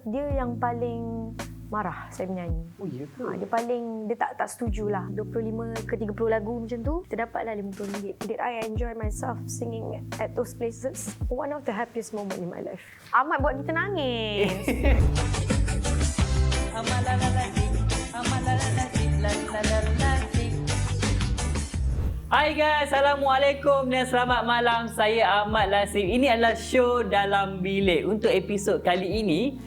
dia yang paling marah saya menyanyi. Oh ya ke? Dia tak setujulah. 25 ke 30 lagu macam tu, terdapatlah RM50. Did I enjoy myself singing at those places? One of the happiest moment in my life. Ahmad buat kita nangis. Hai guys, Assalamualaikum dan selamat malam. Saya Ahmad Lasif. Ini adalah show Dalam Bilik. Untuk episod kali ini,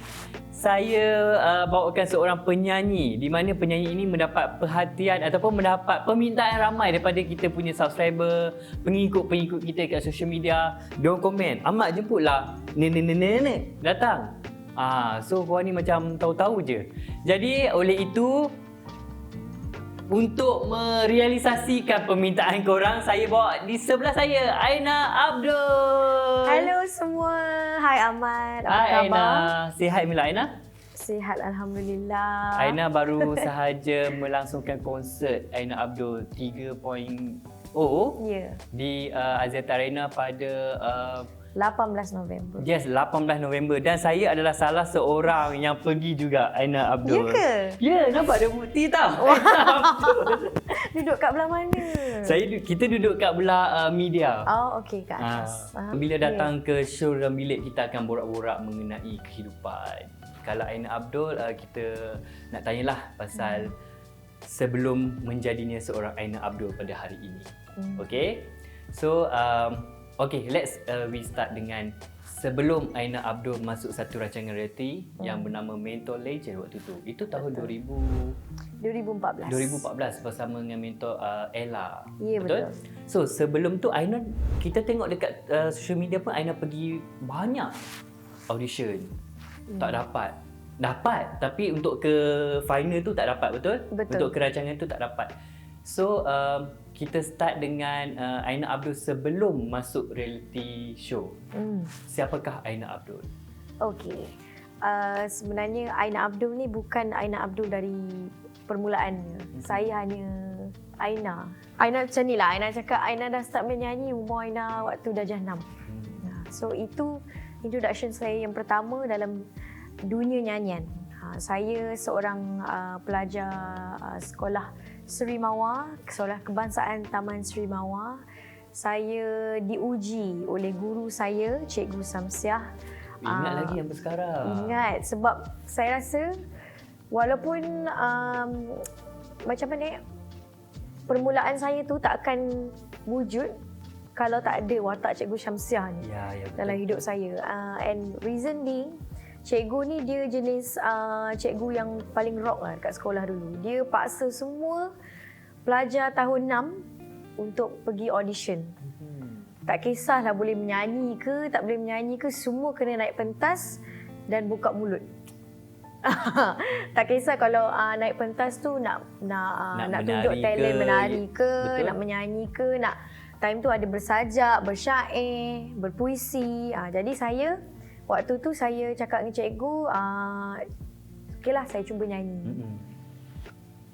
saya bawakan seorang penyanyi di mana penyanyi ini mendapat perhatian ataupun mendapat permintaan ramai daripada kita punya subscriber, pengikut-pengikut kita kat social media. Diorang komen, Ahmad jemputlah nenek-nenek datang. So korang ni macam tahu-tahu je. Jadi oleh itu, untuk merealisasikan permintaan korang, saya bawa di sebelah saya Aina Abdul. Hello semua. Hai Ahmad. Apa Hai khabar? Aina. Sihat Mila Aina? Sihat Alhamdulillah. Aina baru sahaja melangsungkan konsert Aina Abdul 3.0 Ya. di Axiata Arena pada 18 November. 18 November dan saya adalah salah seorang yang pergi juga Aina Abdul. Ya ke? Ya, nampak ada bukti tau. Aina Abdul. Duduk kat belah mana? Kita duduk kat belah media. Oh, okey, kat atas. Bila datang ke show Dalam Bilik, kita akan borak-borak mengenai kehidupan. Kalau Aina Abdul, kita nak tanyalah pasal sebelum menjadinya seorang Aina Abdul pada hari ini. Okay? So, let's we start dengan sebelum Aina Abdul masuk satu rancangan reality yang bernama Mentor Legend waktu tu. Itu tahun 2014 bersama dengan mentor Ella. Ya, betul. So sebelum tu Aina, kita tengok dekat social media pun Aina pergi banyak audition. Tak dapat. Dapat, tapi untuk ke final tu tak dapat, betul? Untuk ke rancangan tu tak dapat. So kita start dengan Aina Abdul sebelum masuk reality show. Siapakah Aina Abdul? Okey. Sebenarnya Aina Abdul ni bukan Aina Abdul dari permulaannya. Saya hanya Aina. Aina macam ni lah. Aina cakap Aina dah start menyanyi umur Aina waktu darjah 6. So itu introduction saya yang pertama dalam dunia nyanyian. Saya seorang pelajar sekolah Seri Mawar, Sekolah Kebangsaan Taman Seri Mawar. Saya diuji oleh guru saya, Cikgu Samsiah. Ingat lagi sampai sekarang? Ingat, sebab saya rasa walaupun macam mana permulaan saya tu tak akan wujud kalau tak ada watak Cikgu Syamsiah ni dalam hidup saya. And reason being, cikgu ni dia jenis cikgu yang paling rock lah dekat sekolah dulu. Dia paksa semua pelajar tahun 6 untuk pergi audition. Tak kisahlah boleh menyanyi ke, tak boleh menyanyi ke, semua kena naik pentas dan buka mulut. Tak kisah kalau naik pentas tu nak tunjuk talent menari ke, nak menyanyi ke, nak time tu ada bersajak, bersyair, berpuisi. Jadi saya waktu tu saya cakap dengan cikgu, okeylah saya cuba nyanyi.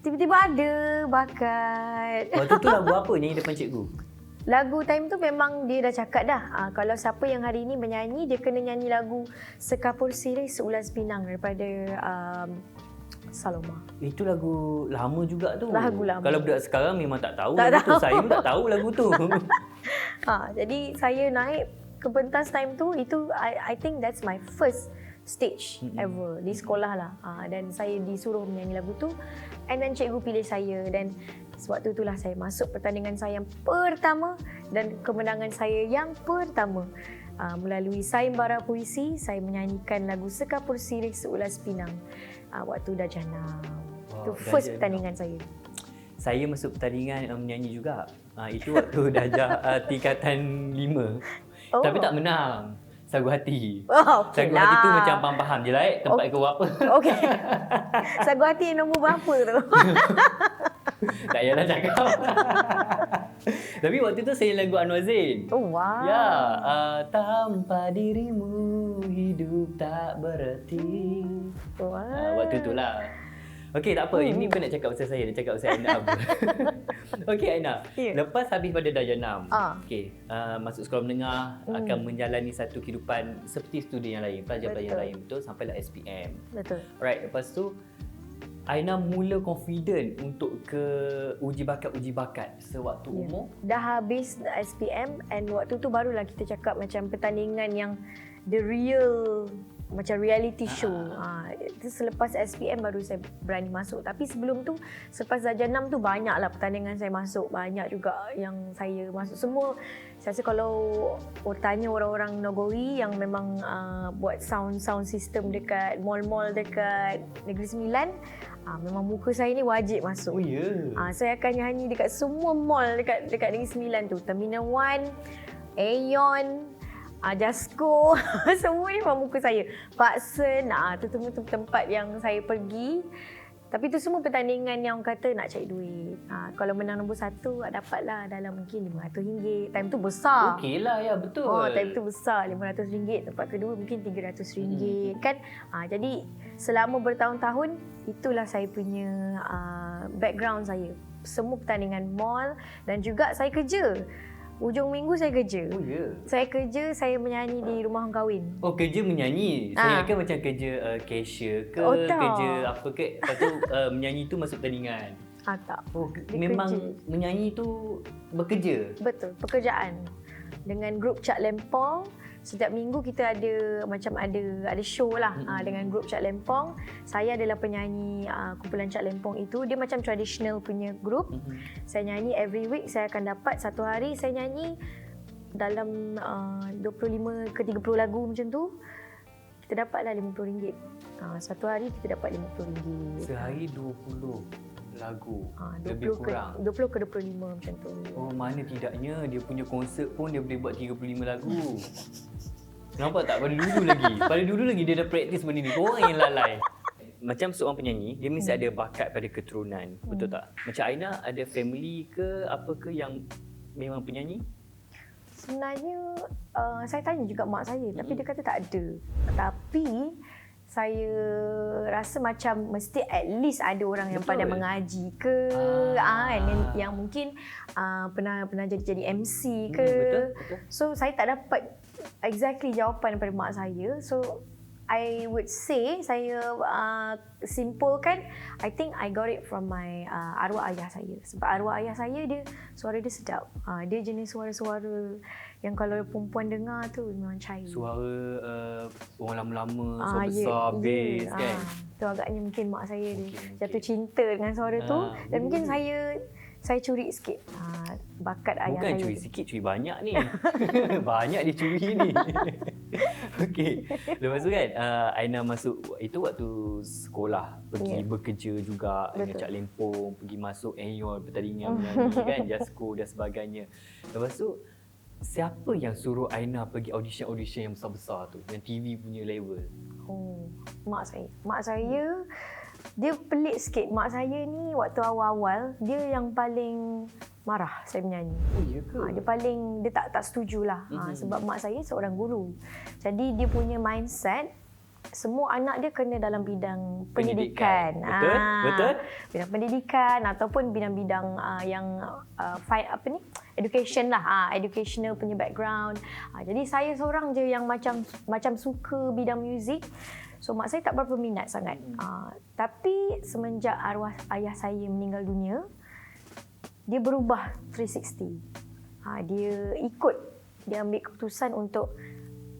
Tiba-tiba ada bakat. Waktu tu lagu apa nyanyi depan cikgu? Lagu time tu memang dia dah cakap dah, kalau siapa yang hari ni menyanyi, dia kena nyanyi lagu Sekapur Sirih Seulas Pinang daripada Saloma. Itu lagu lama juga tu. Lagu lama. Kalau budak sekarang memang tak tahu lagu tu. Saya pun tak tahu lagu tu. Jadi saya naik ke pentas time tu, itu I think that's my first stage ever di sekolah lah. Dan saya disuruh menyanyi lagu tu, and then cikgu pilih saya, dan sewaktu itulah saya masuk pertandingan saya yang pertama dan kemenangan saya yang pertama. Melalui sayembara puisi, saya menyanyikan lagu Sekapur Sirih Seulas Pinang waktu darjah 6. Itu first pertandingan saya. Saya masuk pertandingan menyanyi juga. Itu waktu darjah tingkatan 5. Tapi tak menang. Sagu hati. Okay Sagu hati tu macam faham je lah tempat kau apa. Okey. Sagu hati nombor berapa tu? Tak payahlah cakap. Tapi waktu tu saya lagu Anwar Zain. Oh wow. Ya, tanpa dirimu hidup tak berarti. Wow. Waktu tu lah. Okey, tak apa. Ini pun nak cakap pasal saya. Nak cakap pasal Aina apa. Okey, Aina. Ya. Lepas habis pada darjah 6. Ah. Okey, masuk sekolah menengah akan menjalani satu kehidupan seperti studi yang lain, pelajar-pelajar yang lain. Betul? Sampailah SPM. Betul. Alright, lepas tu Aina mula confident untuk ke uji bakat sewaktu umur. Dah habis SPM and waktu tu barulah kita cakap macam pertandingan yang the real macam reality show. Itu selepas SPM baru saya berani masuk. Tapi sebelum tu, selepas darjah 6 tu banyaklah pertandingan saya masuk. Banyak juga yang saya masuk. Semua, saya rasa kalau tanya orang-orang Nogori yang memang buat sound system dekat mall-mall dekat Negeri Sembilan, memang muka saya ni wajib masuk. Oh ya. Saya akan nyanyi dekat semua mall dekat Negeri Sembilan tu. Terminal 1, Aeon, Jasco, semua ni memang muka saya. Paksen, tu tempat yang saya pergi. Tapi tu semua pertandingan yang orang kata nak cari duit. Kalau menang nombor 1, dapatlah dalam mungkin RM500. Time tu besar. Okey lah, ya betul. Time tu besar, RM500. Tempat kedua mungkin RM300 kan. Jadi selama bertahun-tahun, itulah saya punya background saya. Semua pertandingan mall dan juga saya kerja. Ujung minggu saya kerja. Oh ya. Saya kerja, saya menyanyi di rumah orang kahwin. Oh, kerja menyanyi. Saya ingatkan macam kerja cashier ke, kerja apa ke. Lepas tu menyanyi tu masuk pertandingan. Tak. Oh, Dia memang kerja. menyanyi tu bekerja. Betul, pekerjaan. Dengan grup Cak Lempong, setiap minggu kita ada show lah dengan grup Cak Lempong. Saya adalah penyanyi kumpulan Cak Lempong itu. Dia macam traditional punya grup. Saya nyanyi every week. Saya akan dapat satu hari saya nyanyi dalam 25 ke 30 lagu macam tu. Kita dapatlah RM50. Satu hari kita dapat RM50. Sehari 20 lagu. 20 lebih kurang. 20 ke 25 macam tu. Oh, mana tidaknya dia punya konsert pun dia boleh buat 35 lagu. Nampak tak? Pada dulu lagi dia dah praktis benda ni. Korang yang lalai. Macam seorang penyanyi, dia mesti ada bakat pada keturunan. Betul tak? Macam Aina ada family ke apa ke yang memang penyanyi? Sebenarnya saya tanya juga mak saya tapi dia kata tak ada. Tapi saya rasa macam mesti at least ada orang yang pandai mengaji ke yang mungkin pernah jadi MC ke. Betul. So saya tak dapat exactly jawapan daripada mak saya. So I would say saya simpulkan I think I got it from my arwah ayah saya. Sebab arwah ayah saya suara dia sedap. Dia jenis suara-suara yang kalau perempuan dengar tu memang cair. Suara orang lama-lama, suara besar, bass kan. Tu agaknya mungkin mak saya dia jatuh Okey. cinta dengan suara tu dan mungkin saya curi sikit bakat ayah saya. Bukan curi sikit, curi banyak ni. Banyak dia curi ni. Okey. Lepas tu kan Aina masuk itu waktu sekolah, pergi bekerja juga dengan Cak Lempong, pergi masuk Aeon, pertandingan menyanyi kan, Jasco dan sebagainya. Lepas tu siapa yang suruh Aina pergi audition yang besar-besar tu, yang TV punya level? Oh, mak saya. Mak saya dia pelik sikit. Mak saya ni waktu awal-awal dia yang paling marah saya menyanyi. Oh ya ke? Dia tak setujulah. Sebab mak saya seorang guru. Jadi dia punya mindset semua anak dia kena dalam bidang pendidikan. Betul? Bidang pendidikan ataupun bidang-bidang yang education lah, educational punya background. Jadi saya seorang je yang macam suka bidang muzik. So mak saya tak berapa minat sangat. Tapi semenjak arwah ayah saya meninggal dunia, dia berubah 360. Dia ambil keputusan untuk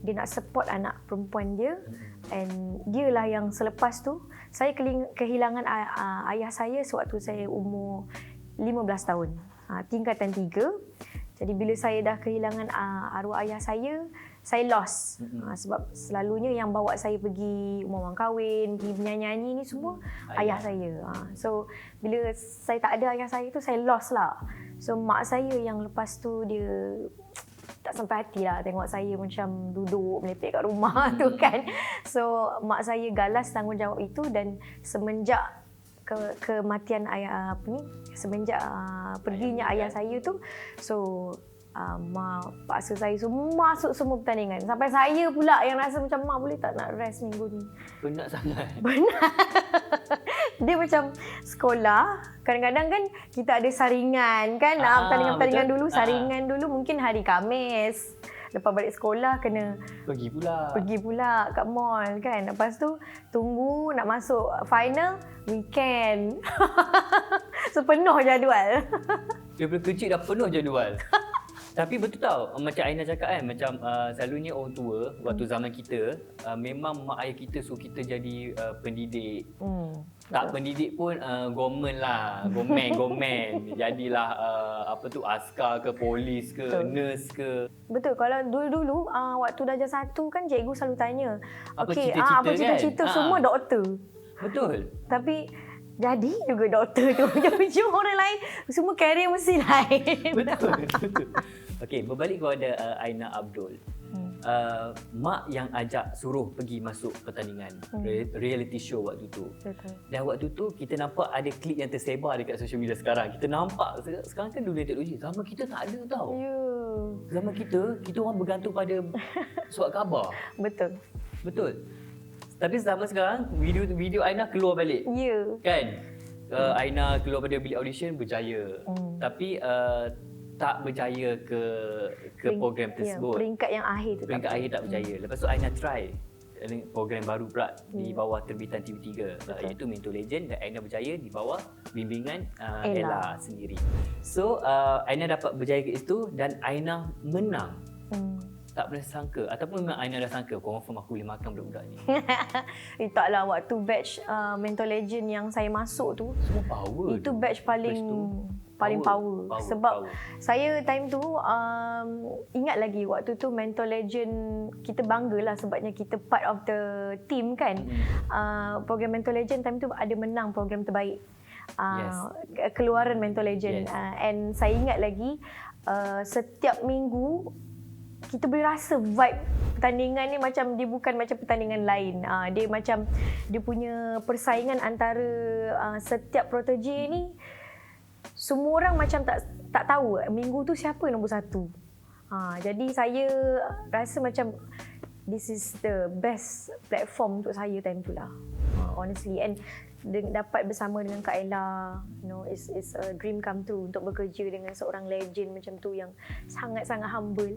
dia nak support anak perempuan dia. And dialah yang selepas tu saya kehilangan ayah saya sewaktu saya umur 15 tahun. Tingkatan 3. Jadi bila saya dah kehilangan arwah ayah saya lost. Sebab selalunya yang bawa saya pergi rumah orang kahwin, pergi menyanyi ni semua ayah saya. So bila saya tak ada ayah saya tu saya lost lah. So mak saya yang lepas tu dia tak sampai hati lah tengok saya macam duduk melepek kat rumah tu kan. So mak saya galas tanggungjawab itu dan semenjak kematian ayah semenjak perginya ayah saya tu, so Mak paksa saya semua masuk semua pertandingan. Sampai saya pula yang rasa macam mak boleh tak nak rest minggu ni. Penat sangat. Benar. Dia macam sekolah, kadang-kadang kan kita ada saringan kan. Pertandingan-pertandingan dulu, saringan dulu mungkin hari Khamis. Lepas balik sekolah kena Pergi pula kat mall kan. Lepas tu tunggu nak masuk final weekend. So penuh jadual. Daripada kecil dah penuh jadual. Tapi betul tau, macam Aina cakap kan, macam selalunya orang tua waktu zaman kita, memang mak ayah kita suruh kita jadi pendidik. Tak pendidik pun gomen lah, gomen. Jadilah askar ke, polis ke, nurse ke. Betul, kalau dulu-dulu waktu darjah 1 kan cikgu selalu tanya, Apa okey, cita-cita apa cita-cita kan? semua doktor. Betul. Tapi jadi juga doktor tu. Macam orang lain semua career mesti lain. Betul. Okey, berbalik kepada Aina Abdul. Mak yang ajak suruh pergi masuk pertandingan reality show waktu tu. Betul. Dan waktu tu kita nampak ada klip yang tersebar dekat social media sekarang. Kita nampak sekarang kan dunia teknologi. Zaman kita tak ada tau. Ya. Zaman kita orang bergantung pada surat khabar. Betul. Tapi zaman sekarang video Aina keluar balik. Ya. Kan? Aina keluar pada bilik audition berjaya. Tapi tak berjaya ke program tersebut. Peringkat yang akhir tu. Peringkat akhir tak berjaya. Lepas tu Aina try program baru pula di bawah terbitan TV3 iaitu Mentor Legend, dan Aina berjaya di bawah bimbingan Ella sendiri. So Aina dapat berjaya ke situ dan Aina menang. Tak pernah sangka, ataupun memang Aina dah sangka confirm aku boleh makan budak-budak ni. Taklah, waktu batch Mentor Legend yang saya masuk tu, semua power. Itu batch paling power. Sebab saya time tu ingat lagi waktu tu Mentor Legend, kita banggalah sebabnya kita part of the team kan. Program Mentor Legend time tu ada menang program terbaik. Keluaran Mentor Legend. And saya ingat lagi setiap minggu kita boleh rasa vibe pertandingan ni macam dia bukan macam pertandingan lain. Dia macam dia punya persaingan antara setiap protege ni, semua orang macam tak tahu minggu tu siapa nombor 1. Jadi saya rasa macam this is the best platform untuk saya time tu lah. Honestly, and dapat bersama dengan Kak Ella, it's a dream come true untuk bekerja dengan seorang legend macam tu yang sangat-sangat humble,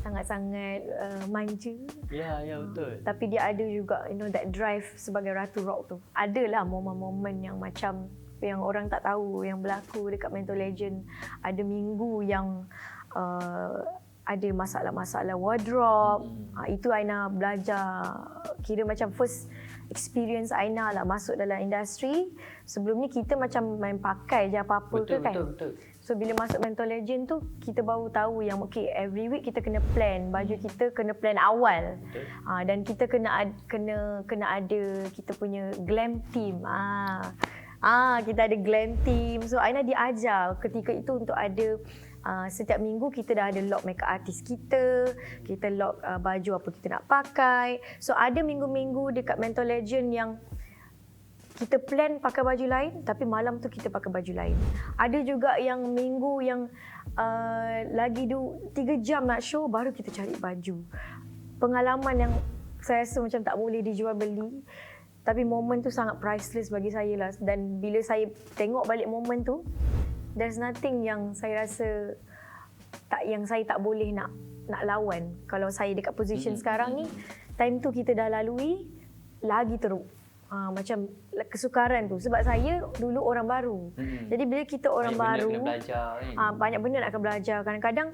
sangat-sangat manja. Ya, betul. Tapi dia ada juga that drive sebagai Ratu Rock tu. Adalah momen-momen yang macam yang orang tak tahu yang berlaku dekat Mentor Legend. Ada minggu yang ada masalah-masalah wardrobe. Itu Aina belajar, kira macam first experience Aina lah masuk dalam industri. Sebelum ni kita macam main pakai je apa-apa ke kan. Betul. So bila masuk Mentor Legend tu, kita baru tahu yang okay, every week kita kena plan, baju kita kena plan awal. Dan kita kena ada kita punya glam team. Kita ada glam team. So Aina diajar ketika itu untuk ada setiap minggu kita dah ada lock makeup artist kita lock baju apa kita nak pakai. So ada minggu-minggu dekat Mentor Legend yang kita plan pakai baju lain, tapi malam tu kita pakai baju lain. Ada juga yang minggu yang lagi 3 jam nak show, baru kita cari baju. Pengalaman yang saya rasa macam tak boleh dijual beli. Tapi momen tu sangat priceless bagi saya lah. Dan bila saya tengok balik momen tu, there's nothing yang saya rasa yang saya tak boleh nak lawan. Kalau saya dekat position sekarang ni, time tu kita dah lalui, lagi teruk. Macam kesukaran tu. Sebab saya dulu orang baru. Jadi bila kita orang baru, banyak benda nak kena belajar. Kadang-kadang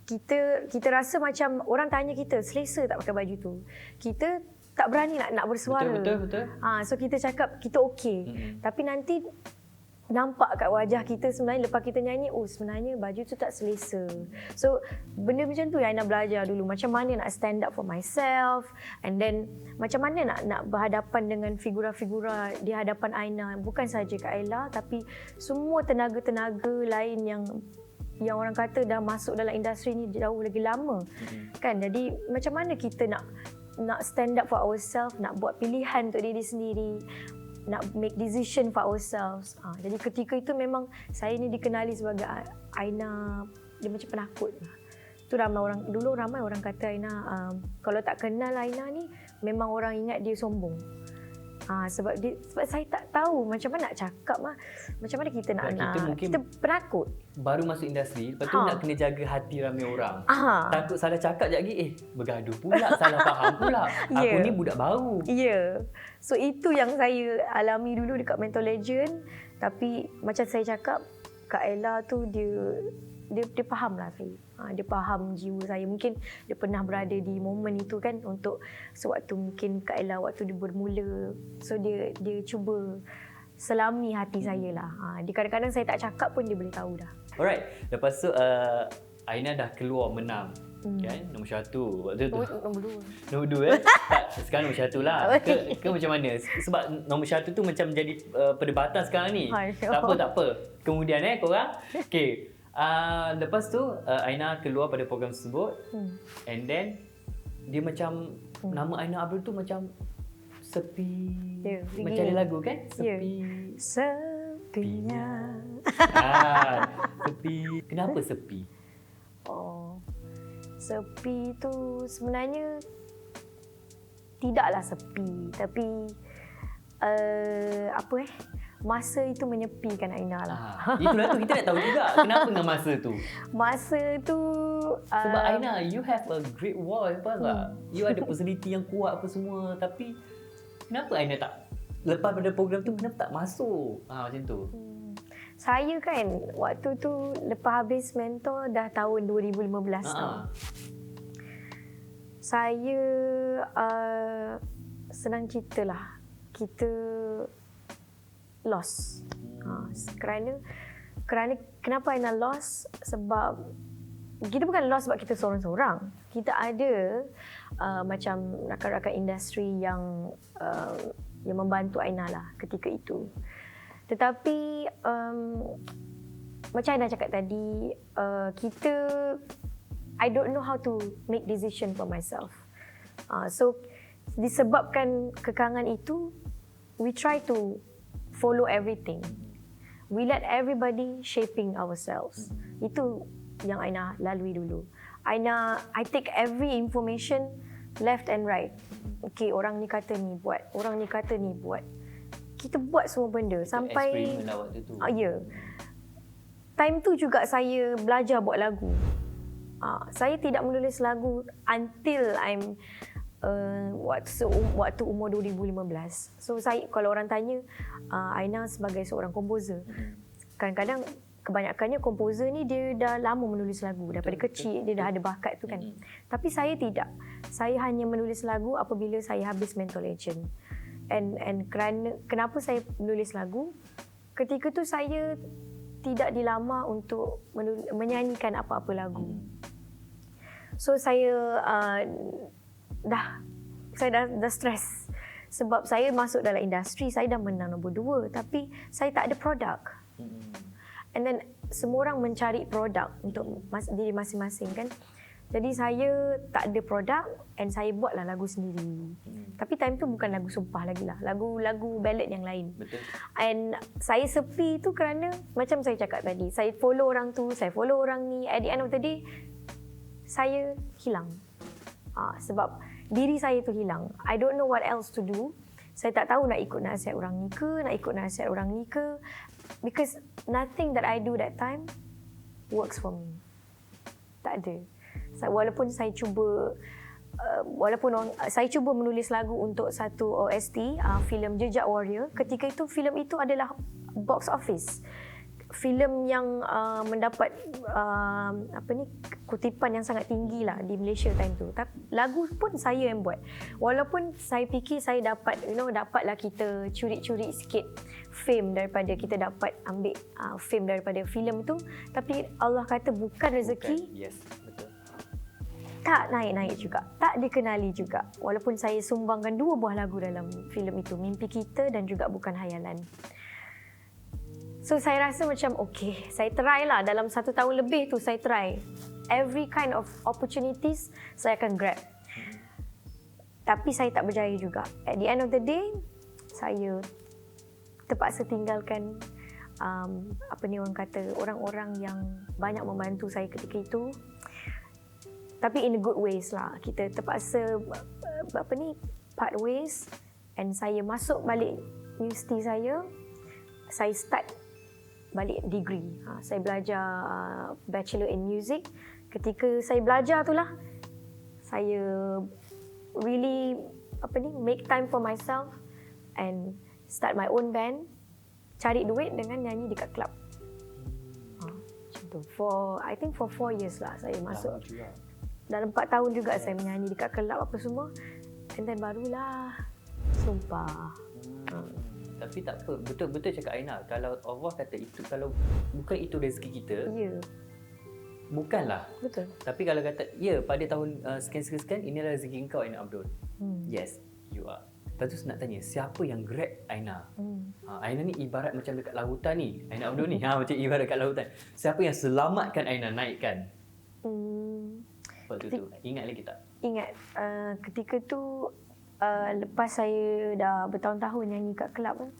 kita rasa macam orang tanya kita, selesa tak pakai baju tu. Kita tak berani nak bersuara. Betul. So kita cakap kita okey. Tapi nanti nampak kat wajah kita sebenarnya lepas kita nyanyi, sebenarnya baju tu tak selesa. So benda macam tu yang Aina belajar dulu, macam mana nak stand up for myself, and then macam mana nak berhadapan dengan figura-figura di hadapan Aina. Bukan saja Kak Ella, tapi semua tenaga-tenaga lain yang orang kata dah masuk dalam industri ni jauh lagi lama. Kan, jadi macam mana kita nak stand up for ourselves, nak buat pilihan untuk diri sendiri, nak make decision for ourselves. Jadi ketika itu memang saya ni dikenali sebagai Aina dia macam penakut. Tu ramai orang kata Aina, kalau tak kenal Aina ni memang orang ingat dia sombong. Sebab saya tak tahu macam mana nak cakap macam mana kita nak kita penakut. Baru masuk industri, lepas tu nak kena jaga hati ramai orang. Takut salah cakap sekejap lagi, bergaduh pula, salah faham pula. Aku ni budak baru. So itu yang saya alami dulu dekat Mentor Legend. Tapi macam saya cakap, Kak Ella tu dia faham lah saya. Dia faham jiwa saya. Mungkin dia pernah berada di momen itu kan, untuk sewaktu mungkin Kak Ella waktu dia bermula. So dia cuba selami hati saya lah. Dia kadang-kadang saya tak cakap pun dia boleh tahu dah. Alright. Lepas tu Aina dah keluar menang. Kan? Nombor 1 waktu tu. Nombor 2 tak, sekarang nombor 1 lah. Ke macam mana? Sebab nombor 1 tu macam jadi perdebatan sekarang ni. Tak apa. Kemudian korang. Okay. Lepas tu Aina keluar pada program tersebut. And then dia macam nama Aina Abdul tu macam sepi. Macam ada lagu kan? Sepinya. Sepi. Kenapa sepi? Sepi tu sebenarnya tidaklah sepi, tapi masa itu menyepikan Aina lah. Itulah tu kita nak tahu juga kenapa dengan masa tu. Masa tu sebab Aina, you have a great wall, faham tak? You ada personality yang kuat apa semua, tapi kenapa Aina tak lepas pada program tu, kenapa tak masuk? Macam tu. Saya kan waktu tu lepas habis mentor dah tahun 2015 tau. Saya senang cerita lah, kita lost. Kerana kenapa Aina lost? Sebab kita bukan lost sebab kita seorang-seorang. Kita ada macam rakan-rakan industri yang membantu Aina lah ketika itu. Tetapi macam Aina cakap tadi, I don't know how to make decision for myself. So disebabkan kekangan itu, we try to follow everything. We let everybody shaping ourselves. Itu yang Aina lalui dulu. I take every information left and right. Okay, orang ni kata ni buat, orang ni kata ni buat. Kita buat semua benda sampai eksperimen lah waktu tu. Time tu juga saya belajar buat lagu. Saya tidak menulis lagu until I'm waktu umur 2015. So saya, kalau orang tanya Aina sebagai seorang komposer, kadang-kadang kebanyakannya komposer ni dia dah lama menulis lagu daripada kecil, dia dah ada bakat tu kan. Tapi saya tidak. Saya hanya menulis lagu apabila saya habis Mentor Legend. And kenapa saya menulis lagu? Ketika tu saya tidak dilamar untuk menyanyikan apa-apa lagu. So saya dah stres. Sebab saya masuk dalam industri, saya dah menang nombor 2, tapi saya tak ada produk. And then semua orang mencari produk untuk diri masing-masing kan. Jadi saya tak ada produk and saya buatlah lagu sendiri. Tapi time tu bukan lagu sumpah lagi lah. Lagu ballad yang lain. Betul. And saya sepi tu kerana macam saya cakap tadi, saya follow orang tu, saya follow orang ni. At the end of the day, saya hilang. Sebab diri saya tu hilang. I don't know what else to do. Saya tak tahu nak ikut nasihat orang ni ke, nak ikut nasihat orang ni ke. Because nothing that I do that time works for me. Tak ada. Walaupun saya cuba menulis lagu untuk satu OST, filem Jejak Warrior. Ketika itu filem itu adalah box office. Filem yang mendapat kutipan yang sangat tinggi lah di Malaysia time tu. Tapi lagu pun saya yang buat. Walaupun saya fikir saya dapatlah kita curi-curi sikit fame daripada kita dapat ambil fame daripada filem tu, tapi Allah kata bukan rezeki. Yes, betul. Tak naik-naik juga, tak dikenali juga. Walaupun saya sumbangkan 2 buah lagu dalam filem itu, Mimpi Kita dan juga Bukan Hayalan. So saya rasa macam okay, saya try lah. Dalam 1 tahun lebih tu saya try. Every kind of opportunities saya akan grab. Tapi saya tak berjaya juga. At the end of the day, saya terpaksa tinggalkan apa ni orang kata, orang-orang yang banyak membantu saya ketika itu. Tapi in a good ways lah. Kita terpaksa part ways, and saya masuk balik universiti saya start balik degree. Saya belajar Bachelor in Music. Ketika saya belajar itulah saya really make time for myself and start my own band, cari duit dengan nyanyi dekat club. Macam tu. I think for 4 years lah saya masuk. Dalam 4 tahun juga saya menyanyi dekat club apa semua. And then barulah sumpah. Tapi tak apa, betul-betul cakap Aina, kalau Allah kata itu, kalau bukan itu rezeki kita, Ya. bukanlah. Betul. Tapi kalau kata, ya pada tahun sekian-sekian, inilah rezeki engkau Aina Abdul. Yes, you are. Lepas tu nak tanya, siapa yang grab Aina? Aina ni ibarat macam dekat lautan ni, Aina Abdul ni, macam ibarat dekat lautan. Siapa yang selamatkan Aina naikkan? Waktu tu, ingat lagi tak? Ingat, ketika tu lepas saya dah bertahun-tahun nyanyi kat kelab kan,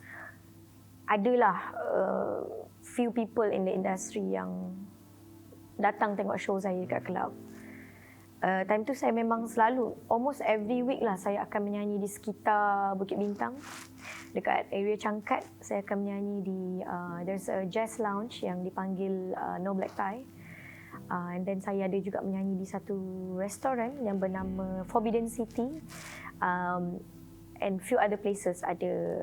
adalah few people in the industry yang datang tengok show saya kat kelab. Time tu saya memang selalu, almost every week lah saya akan menyanyi di sekitar Bukit Bintang. Dekat area Cangkat, saya akan menyanyi di, there's a jazz lounge yang dipanggil No Black Tie. And then saya ada juga menyanyi di satu restoran yang bernama Forbidden City. And few other places, ada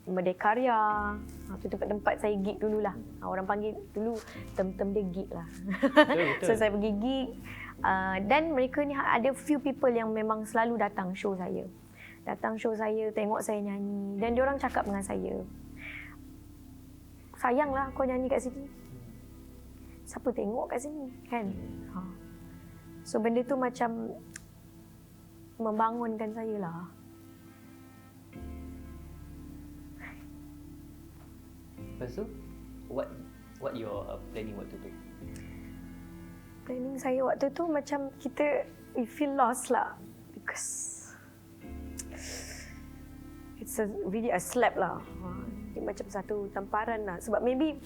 Merdekaria, tu tempat saya gig dululah. Orang panggil dulu term dia gig lah. Betul. So saya pergi gig, dan mereka ni ada few people yang memang selalu datang show saya. Datang show saya, tengok saya nyanyi, dan diorang cakap dengan saya, sayanglah kau nyanyi kat sini, siapa tengok kat sini kan. So benda tu macam membangunkan saya lah. Lepas tu, what your planning waktu tu? Planning saya waktu tu macam we feel lost lah, because it's really a slap lah. Dia macam satu tamparan lah, sebab maybe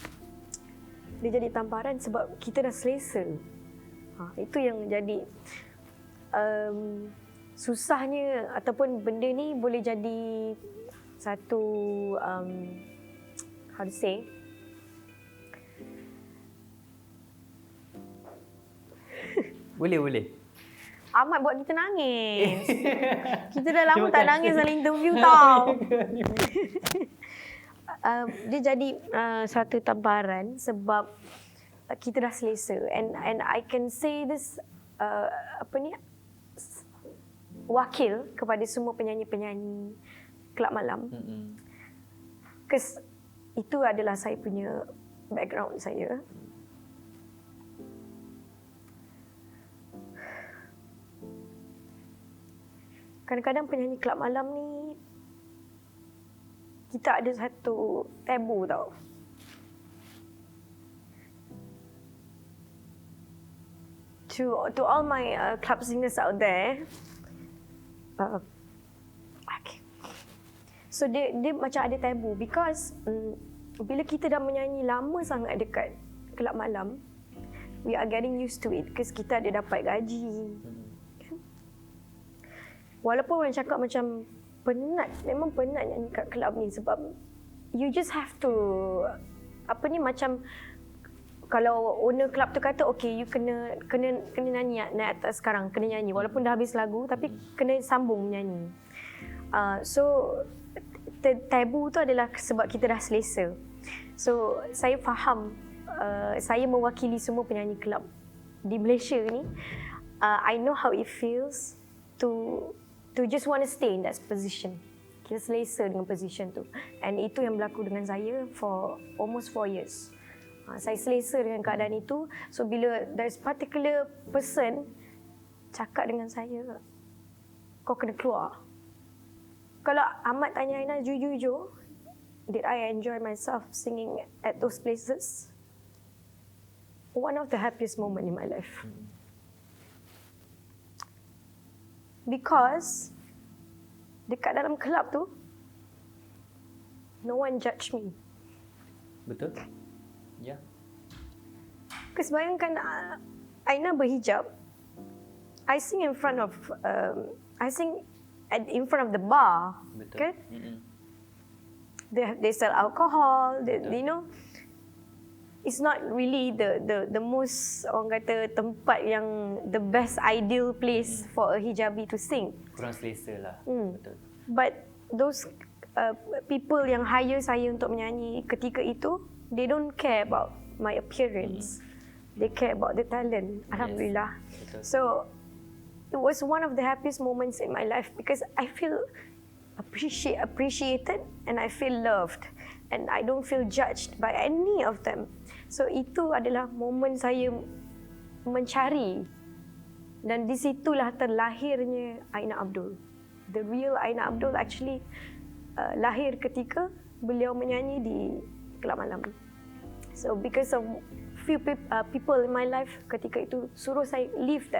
dia jadi tamparan sebab kita dah selesa. Itu yang jadi susahnya, ataupun benda ni boleh jadi satu how to say, Boleh. Ahmad buat kita nangis. Kita dah lama tak nangis dalam interview tau. Dia jadi satu tamparan sebab kita dah selesa, and I can say this wakil kepada semua penyanyi-penyanyi kelab malam. Because itu adalah saya punya background saya. Kadang-kadang penyanyi kelab malam ni, kita ada satu tabu tau. To all my club singers out there, okay. So dia macam ada tabu, because bila kita dah menyanyi lama sangat dekat kelab malam, we are getting used to it, because kita ada dapat gaji. Walaupun orang cakap macam penat, memang penat nyanyi kat kelab ni, sebab you just have to macam kalau owner kelab tu kata okay, you kena nyanyi naik atas sekarang, kena nyanyi walaupun dah habis lagu, tapi kena sambung menyanyi. So tabu tu adalah sebab kita dah selesa. So saya faham, saya mewakili semua penyanyi kelab di Malaysia ni. I know how it feels to just want to stay in that position. Kita selesa dengan position tu. And itu yang berlaku dengan saya for almost 4 years. Saya selesa dengan keadaan itu. So bila there's particular person cakap dengan saya, kau kena keluar. Kalau Ahmad tanya Aina jujur-jujur, did I enjoy myself singing at those places? One of the happiest moment in my life. Because dekat dalam kelab tu, no one judge me. Betul? Ya. Because bayangkan Aina berhijab. I sing in front of in front of the bar. Betul. Kan? They sell alcohol, it's not really the most, orang kata, tempat yang the best ideal place for a hijabi to sing. Kurang selesa lah. Betul. But those people yang hire saya untuk menyanyi ketika itu, they don't care about my appearance. They care about the talent. Alhamdulillah. Betul. So it was one of the happiest moments in my life because I feel appreciated and I feel loved and I don't feel judged by any of them. So itu adalah momen saya mencari, dan di situlah terlahirnya Aina Abdul. The real Aina Abdul actually lahir ketika beliau menyanyi di Kelab Malam. So because of few people in my life ketika itu suruh saya leave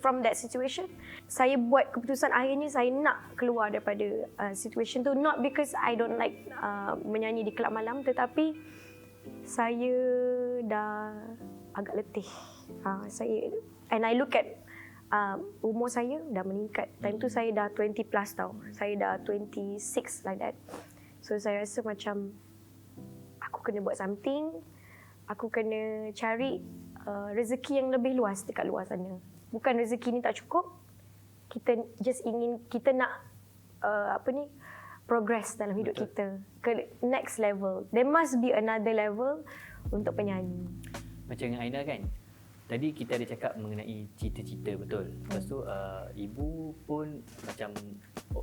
from that situation, saya buat keputusan akhirnya saya nak keluar daripada situation tu, not because I don't like menyanyi di Kelab Malam, tetapi saya dah agak letih. And I look at umur saya dah meningkat. Time tu saya dah 20 plus tau. Saya dah 26 like that. So saya rasa macam aku kena buat something. Aku kena cari rezeki yang lebih luas dekat luar sana. Bukan rezeki ni tak cukup. Kita nak progress dalam hidup kita ke next level. There must be another level untuk penyanyi. Macam dengan Aina kan, tadi kita ada cakap mengenai cita-cita, betul. Lepas tu ibu pun macam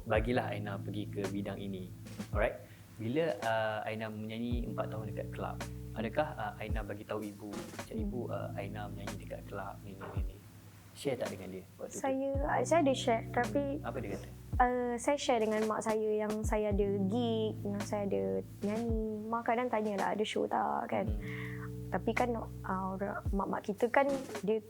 bagilah Aina pergi ke bidang ini. Alright. Bila Aina menyanyi 4 tahun dekat kelab, adakah Aina bagi tahu ibu, macam ibu, Aina menyanyi dekat kelab ni. Share tak dengan dia waktu tu? Saya ada share, tapi apa dia kata? Saya share dengan mak saya yang saya ada gig, yang saya ada nyanyi. Mak kadang tanyalah ada show tak kan. Tapi kan mak-mak kita kan dia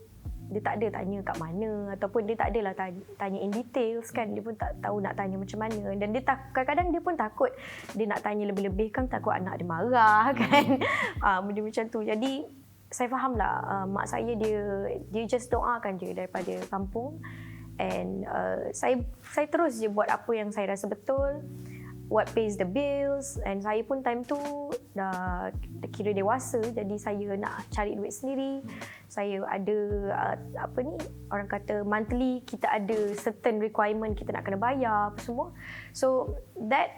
tak ada tanya kat mana, ataupun dia tak adalah tanya in details kan. Dia pun tak tahu nak tanya macam mana, dan dia kadang-kadang dia pun takut dia nak tanya lebih-lebih kan, takut anak dia marah kan. Benda macam tu. Jadi saya fahamlah mak saya dia just doakan je daripada kampung, and saya terus je buat apa yang saya rasa betul, what pays the bills. And saya pun time tu dah kira dewasa, jadi saya nak cari duit sendiri. Saya ada orang kata monthly, kita ada certain requirement kita nak kena bayar apa semua. So that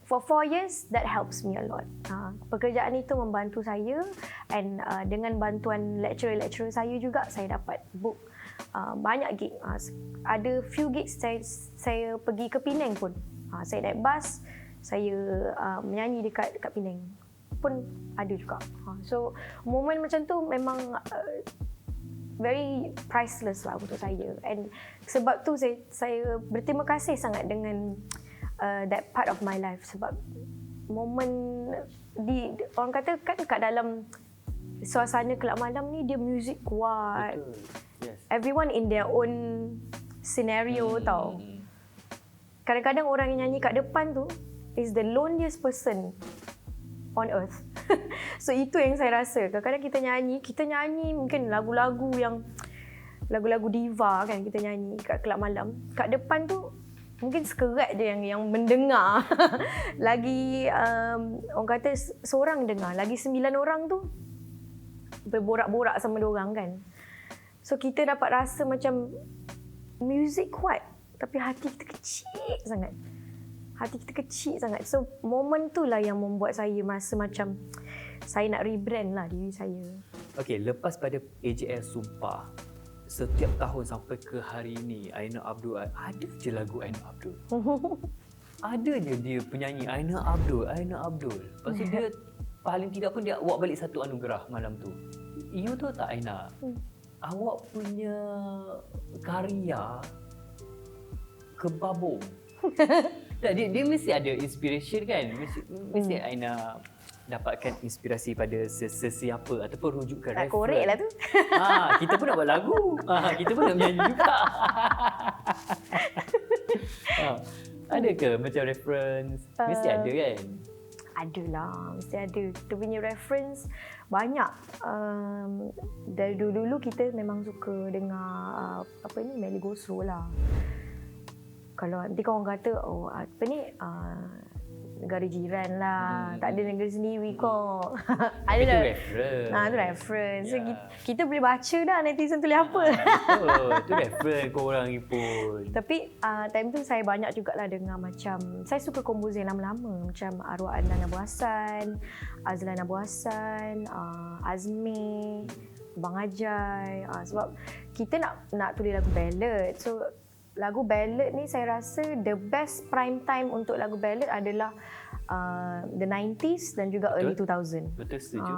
for 4 years that helps me a lot. Pekerjaan itu membantu saya, and dengan bantuan lecturer saya juga saya dapat book banyak gig. Ada few gigs saya pergi ke Penang pun. Saya naik bas, saya menyanyi dekat Penang pun ada juga. So momen macam tu memang very priceless lah untuk saya, and sebab tu saya berterima kasih sangat dengan that part of my life, sebab momen orang kata kan kat dalam suasana Kelab Malam ni dia muzik kuat. Betul. Yes. Everyone in their own scenario tau. Kadang-kadang orang yang nyanyi kat depan tu is the loneliest person on earth. So itu yang saya rasa. Kadang-kadang kita nyanyi mungkin lagu-lagu diva kan, kita nyanyi kat Kelab Malam. Kat depan tu mungkin sekerat je yang mendengar. Lagi orang kata seorang dengar, lagi 9 orang tu berborak-borak sama diorang kan. So kita dapat rasa macam muzik kuat, tapi hati kita kecil sangat. So momen tu lah yang membuat saya rasa macam saya nak rebrand lah diri saya. Okay, lepas pada AJL Sumpah, setiap tahun sampai ke hari ini, Aina Abdul ada je lagu Aina Abdul. Ada je dia penyanyi Aina Abdul. Lepas tu dia paling tidak pun dia awak balik satu anugerah malam tu. You tahu tak Aina? Awak punya karya kebabung. Tak, dia mesti ada inspiration kan? Mesti Aina dapatkan inspirasi pada sesiapa ataupun rujukan reference. Korek lah tu. Kita pun nak buat lagu. Kita pun nak menyanyi juga. Ada ke macam reference? Mesti ada kan? Adalah, mesti ada. Kita punya reference banyak. Dari dulu-dulu kita memang suka dengar Melly Goslow lah. Kalau nanti kau orang kata, negara jiran lah, tak ada negara sendiri kok. Ada Itu dah. reference. Itu reference. So, Ya. kita boleh baca dah netizen tulis apa. Betul. Itu reference korang ni pun. Tapi time tu saya banyak jugalah dengar macam, saya suka komposer lama-lama macam Arwah Adnan Abu Hassan, Azlan Abu Hassan, Azmi, Bang Ajai. Sebab kita nak tulis lagu ballad. So lagu ballad ni saya rasa the best prime time untuk lagu ballad adalah the 90s dan juga early 2000. Betul, setuju.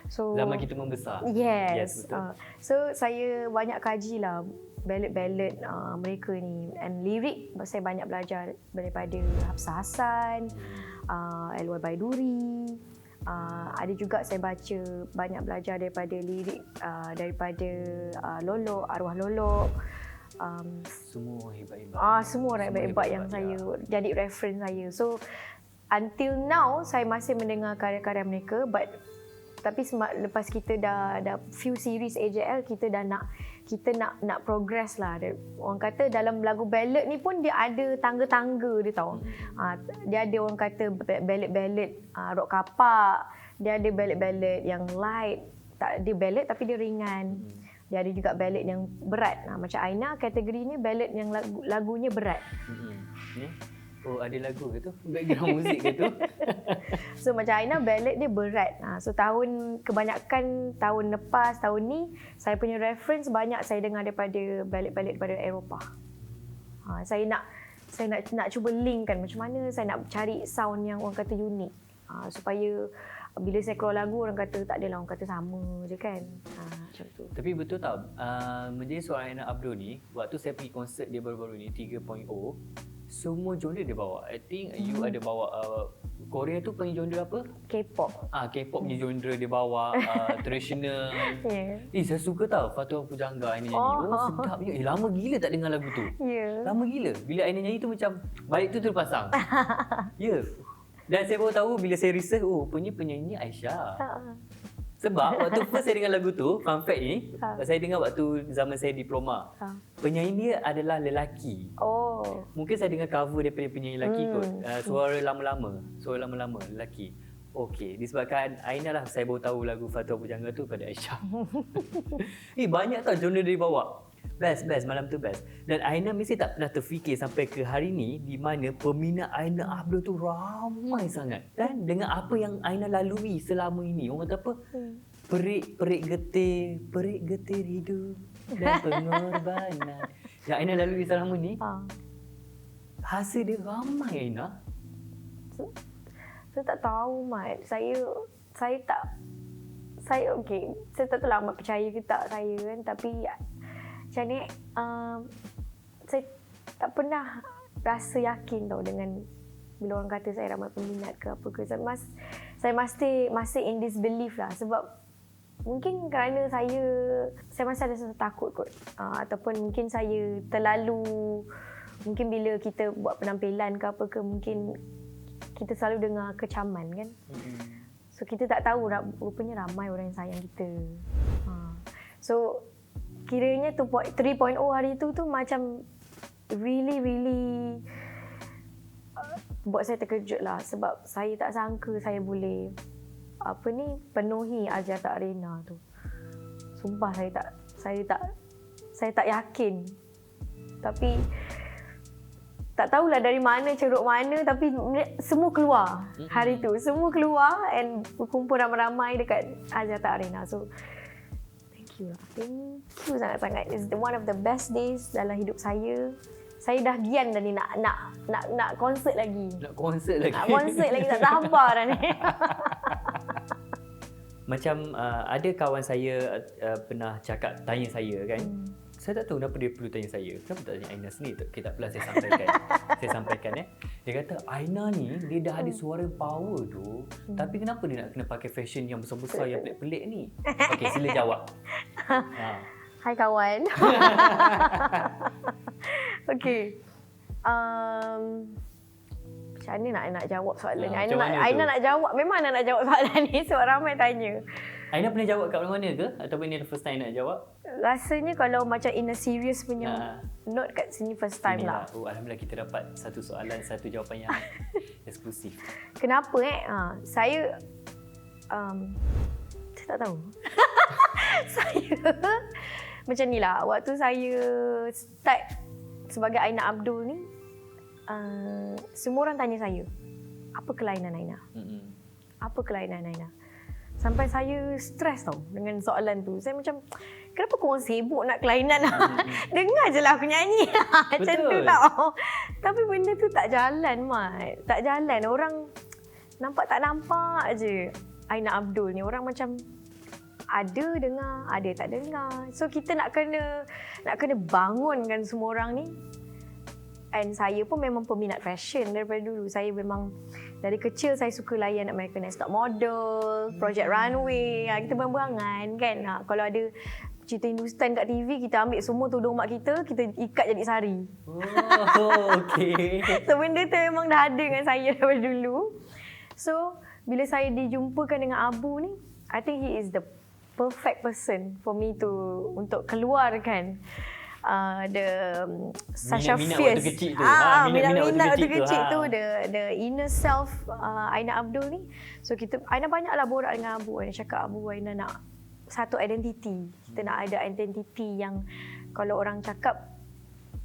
So Zaman kita membesar. Yes. betul. So saya banyak kaji lah ballad-ballad mereka ni, and lirik saya banyak belajar daripada Hafsah Hassan, Elwar Baiduri. Ada juga saya baca banyak belajar daripada lirik daripada Lolok, Arwah Lolok. Semua hebat-hebat. Semua orang hebat-hebat yang saya jadi reference saya. So until now saya masih mendengar karya-karya mereka, tapi lepas kita dah few series AJL, kita nak progress lah. Orang kata dalam lagu ballad ni pun dia ada tangga-tangga dia tahu. Dia ada orang kata ballad rock kapak, dia ada ballad yang light, tak dia ballad tapi dia ringan. Dia ada juga ballad yang berat. Macam Aina kategorinya ballad yang lagunya berat. Oh, ada lagu ke tu? Background muzik ke tu? So macam Aina ballad dia berat. So kebanyakan tahun lepas, tahun ni saya punya reference banyak saya dengar daripada ballad-ballad daripada Eropah. Saya nak cuba linkkan macam mana saya nak cari sound yang orang kata unik. Supaya bila saya keluar lagu orang kata tak adalah, orang kata sama je kan. Macam tu. Tapi betul tak, menjadi seorang Aina Abdul ni, waktu saya pergi konsert dia baru-baru ni 3.0, semua genre dia bawa. I think you ada bawa Korea tu panggil genre apa? K-pop. K-pop punya genre dia bawa, traditional. Yeah. Saya suka tau Fatua Pujangga Aina nyanyi. Sedap je. Lama gila tak dengar lagu tu. Yeah. Lama gila. Bila Aina nyanyi tu macam baik tu terpasang. Ya. Dan saya baru tahu bila saya research, rupanya penyanyi Aisyah. Sebab waktu first saya dengar lagu tu, fun fact ni, saya dengar waktu zaman saya diploma. Penyanyi dia adalah lelaki. Mungkin saya dengar cover daripada penyanyi lelaki kot. Suara lama-lama lelaki. Okey, disebabkan Aina lah saya baru tahu lagu Fatua Pujangga tu pada Aisyah. Banyak tau genre dia bawa. Best, malam tu best. Dan Aina mesti tak pernah terfikir sampai ke hari ni di mana peminat Aina Abdul tu ramai sangat. Dan dengan apa yang Aina lalui selama ini, orang kata apa? Perik getir hidup dan pengorbanan yang Aina lalui selama ni. Hasil dia ramai Aina. Saya tak tahu Mat. Saya tak tahu lah Mat percaya ke tak saya kan, tapi macam ni, saya tak pernah rasa yakin tau dengan bila orang kata saya ramai peminat ke apa ke. Saya masih in disbelief lah, sebab mungkin kerana saya masih ada rasa takut kot, ataupun mungkin saya terlalu, mungkin bila kita buat penampilan ke apa ke, mungkin kita selalu dengar kecaman kan. So kita tak tahu rupanya ramai orang yang sayang kita. So kiranya 3.0 hari tu macam really buat saya terkejut lah, sebab saya tak sangka saya boleh penuhi Axiata Arena tu. Sumpah saya tak yakin. Tapi tak tahulah dari mana, ceruk mana, tapi semua keluar hari tu. Semua keluar and berkumpul ramai-ramai dekat Axiata Arena. So thank you sangat-sangat. It's one of the best days dalam hidup saya. Saya dah gian dah ni nak konsert lagi. Nak konsert lagi tak sabar dah ni. Macam ada kawan saya pernah tanya saya kan. Saya tak tahu kenapa dia perlu tanya saya. Kenapa tak tanya Aina sendiri? Okay, tak apalah saya sampaikan. Saya sampaikan Dia kata Aina ni dia dah ada suara power tu. Tapi kenapa dia nak kena pakai fashion yang besar-besar yang pelik-pelik ni? Okey, sila jawab. Hai kawan. Okey. Macam mana nak jawab soalan ni? macam mana Aina tu? nak jawab. Memang Aina nak jawab soalan ni sebab ramai tanya. Aina pernah jawab kat mana-mana ke? Ataupun ni the first time nak jawab? Rasanya kalau macam in a serious punya note kat sini first time lah. Oh, Alhamdulillah kita dapat satu soalan, satu jawapan yang eksklusif. Kenapa saya tak tahu. Saya macam ni lah. Waktu saya start sebagai Aina Abdul ni, semua orang tanya saya, apa kelainan Aina? Apa kelainan Aina? Sampai saya stres tau dengan soalan tu. Saya macam, kenapa korang sibuk nak kelainan? Dengar je lah aku nyanyi. Macam tu tau. Tapi benda tu tak jalan, Mat. Tak jalan. Orang nampak tak nampak je Aina Abdul ni. Orang macam ada dengar, ada tak dengar. So kita nak kena bangunkan semua orang ni. And saya pun memang peminat fashion daripada dulu. Saya memang dari kecil saya suka layan American Next Top Model, Project Runway. Kita berang-berangan kan. Kalau ada cerita Hindustan kat TV, kita ambil semua tudung mak kita ikat jadi sari. Oh, okey. So benda tu memang dah ada dengan saya daripada dulu. So bila saya dijumpakan dengan Abu ni, I think he is the perfect person for me untuk keluarkan Sasha minat Fierce. waktu kecil tu. Minat waktu kecil tu. The inner self Aina Abdul ni. So Aina banyaklah borak dengan Abu. Aina cakap, Abu, Aina nak satu identiti. Kita nak ada identiti yang kalau orang cakap,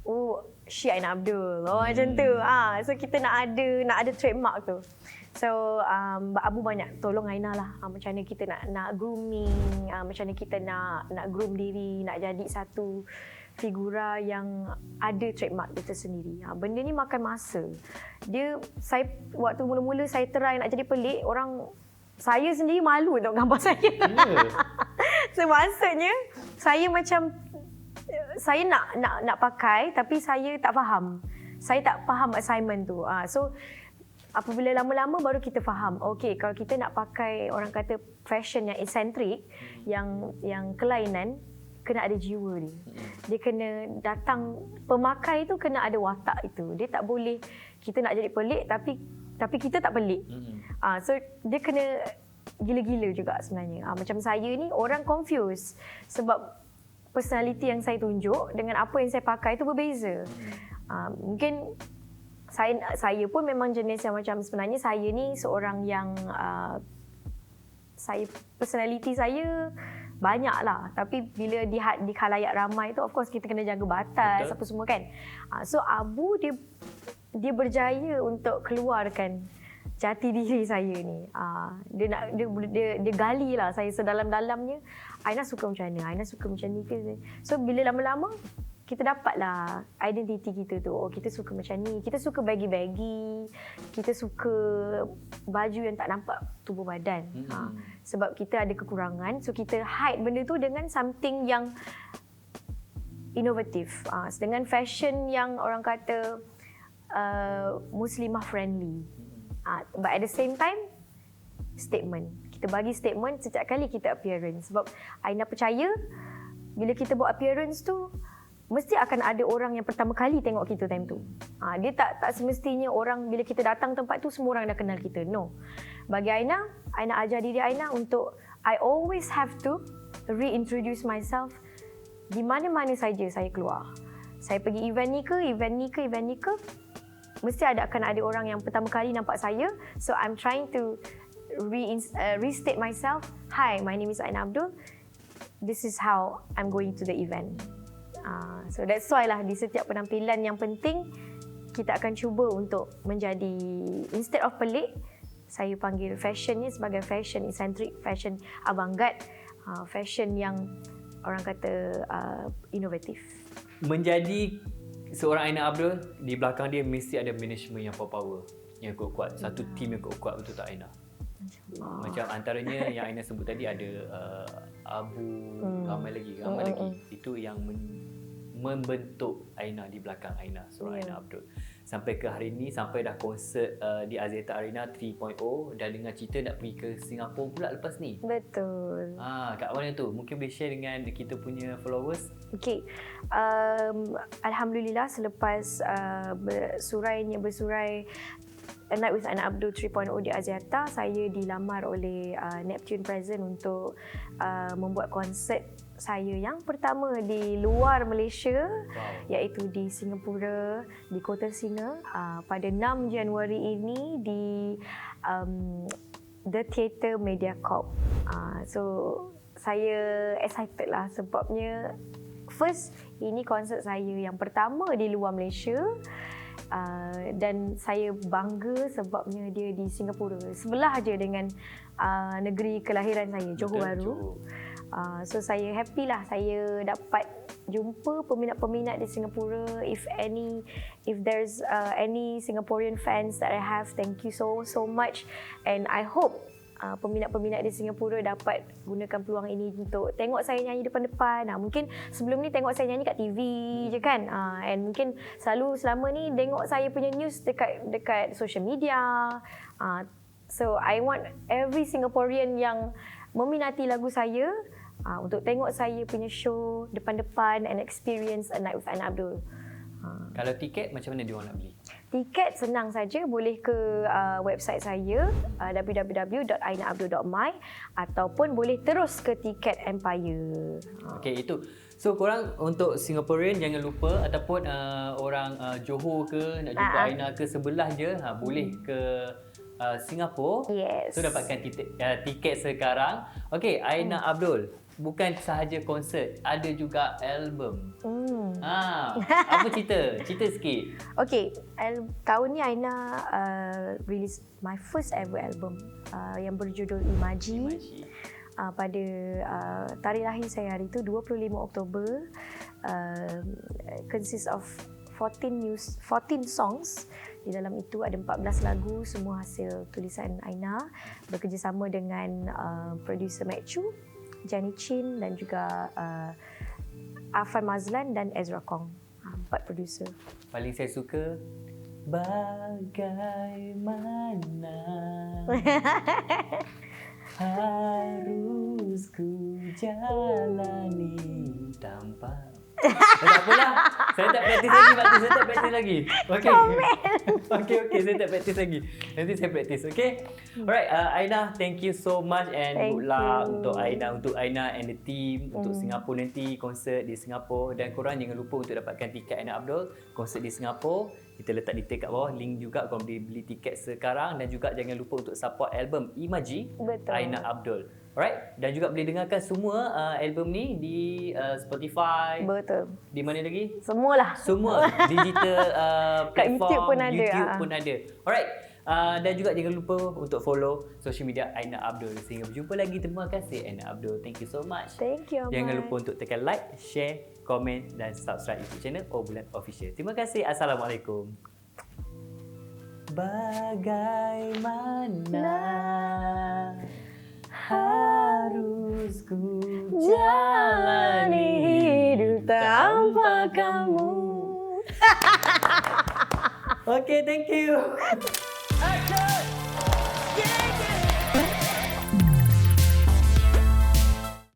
oh, she Aina Abdul. Oh, macam tu. So kita nak ada trademark tu. So Abu banyak tolong Aina lah. Macam mana kita nak grooming, macam mana kita nak groom diri, nak jadi satu figura yang ada trademark dia tersendiri. Benda ni makan masa. Saya waktu mula-mula saya try nak jadi pelik, saya sendiri malu tengok gambar saya. Yeah. So maksudnya saya macam saya nak pakai tapi saya tak faham. Saya tak faham assignment tu. So apabila lama-lama baru kita faham. Okey, kalau kita nak pakai orang kata fashion yang eccentric, yang kelainan, kena ada jiwa dia. Dia kena datang, pemakai tu kena ada watak itu. Dia tak boleh kita nak jadi pelik tapi kita tak pelik. So dia kena gila-gila juga sebenarnya. Macam saya ni orang confuse sebab personality yang saya tunjuk dengan apa yang saya pakai tu berbeza. Mungkin saya pun memang jenis yang macam sebenarnya saya ni seorang yang personality saya banyak lah. Tapi bila di khalayak ramai tu, of course kita kena jaga batas. Betul. Apa semua kan. So Abu dia berjaya untuk keluarkan jati diri saya ni. Dia gali lah saya sedalam-dalamnya. Aina suka macam mana? Aina suka macam ni ke? So bila lama-lama kita dapatlah identiti kita tu. Oh, kita suka macam ni. Kita suka baggy-baggy. Kita suka baju yang tak nampak tubuh badan. Sebab kita ada kekurangan. So kita hide benda tu dengan something yang inovatif. Dengan fashion yang orang kata Muslimah friendly. But at the same time, statement. Kita bagi statement setiap kali kita appearance. Sebab Aina percaya bila kita buat appearance tu, mesti akan ada orang yang pertama kali tengok kita time tu. Dia tak semestinya orang bila kita datang tempat tu semua orang dah kenal kita. No. Bagi Aina ajar diri Aina untuk I always have to reintroduce myself di mana-mana saja saya keluar. Saya pergi event ni ke, mesti akan ada orang yang pertama kali nampak saya. So I'm trying to restate myself. Hi, my name is Aina Abdul. This is how I'm going to the event. So that's why lah di setiap penampilan yang penting kita akan cuba untuk menjadi, instead of pelik, saya panggil fashion ni sebagai fashion eccentric, fashion avant-garde, fashion yang orang kata inovatif. Menjadi seorang Aina Abdul, di belakang dia mesti ada management yang power, yang kuat-kuat, satu team yang kuat-kuat, betul tak Aina? Macam antaranya yang Aina sebut tadi ada Abu, ramai lagi. Itu yang membentuk Aina di belakang Aina, seorang Aina Abdul. Sampai ke hari ni, sampai dah konsert di Aziata Arena 3.0 dan dengan cerita nak pergi ke Singapura pula lepas ni. Betul. Kat mana tu? Mungkin boleh share dengan kita punya followers. Okey. Alhamdulillah selepas bersurai A Night with Aina Abdul 3.0 di Axiata, saya dilamar oleh Neptune Present untuk membuat konsert saya yang pertama di luar Malaysia, iaitu di Singapura, di Kota Singa, pada 6 Januari ini di The Theatre Mediacorp. So saya excited lah sebabnya first ini konsert saya yang pertama di luar Malaysia. Dan saya bangga sebabnya dia di Singapura, sebelah aja dengan negeri kelahiran saya, Johor Bahru. So saya happy lah saya dapat jumpa peminat-peminat di Singapura. If there's any Singaporean fans that I have, thank you so much, and I hope peminat-peminat di Singapura dapat gunakan peluang ini untuk tengok saya nyanyi depan-depan. Mungkin sebelum ni tengok saya nyanyi kat TV je kan. And mungkin selama ni tengok saya punya news dekat social media. So I want every Singaporean yang meminati lagu saya untuk tengok saya punya show depan-depan and experience A Night with Aina Abdul. Kalau tiket macam mana dia orang nak beli? Tiket senang saja, boleh ke website saya www.ainaabdul.my ataupun boleh terus ke Tiket Empire. Okey, itu. So korang untuk Singaporean jangan lupa, ataupun orang Johor ke nak jumpa Aina ke sebelah je, boleh ke Singapura. Yes. So dapatkan tiket sekarang. Okey, Aina Abdul, bukan sahaja konsert, ada juga album. Apa cerita? Cerita sikit. Okay, tahun ni Aina release my first ever album yang berjudul Imaji. Pada tarikh lahir saya hari itu 25 Oktober. Consists of 14 songs. Di dalam itu ada 14 lagu, semua hasil tulisan Aina bekerjasama dengan producer Mac Chu, Jenny Chin dan juga Afan Mazlan dan Ezra Kong. 4 producer. Paling saya suka bagaimana harus ku jalani tanpa. Tak apalah. Saya tak praktis lagi waktu saya tak praktis lagi. Okey. Okey, saya tak praktis lagi. Nanti saya praktis, okey? Alright, Aina, thank you so much and good luck untuk Aina and the team untuk Singapura nanti, konsert di Singapura. Dan korang jangan lupa untuk dapatkan tiket Aina Abdul, konsert di Singapura. Kita letak detail kat bawah, link juga korang boleh beli tiket sekarang. Dan juga jangan lupa untuk support album Imaji Aina Abdul. Alright, dan juga boleh dengarkan semua album ni di Spotify. Betul. Di mana lagi? Semualah. Semua digital platform. YouTube pun ada. YouTube pun ada. Alright. Dan juga jangan lupa untuk follow social media Aina Abdul. Sehingga berjumpa lagi. Terima kasih Aina Abdul. Thank you so much. Thank you, Ahmad. Jangan lupa untuk tekan like, share, komen dan subscribe YouTube channel Oblan Official. Terima kasih. Assalamualaikum. Bagaimana harus ku jalani hidup tanpa kamu. Okay, thank you.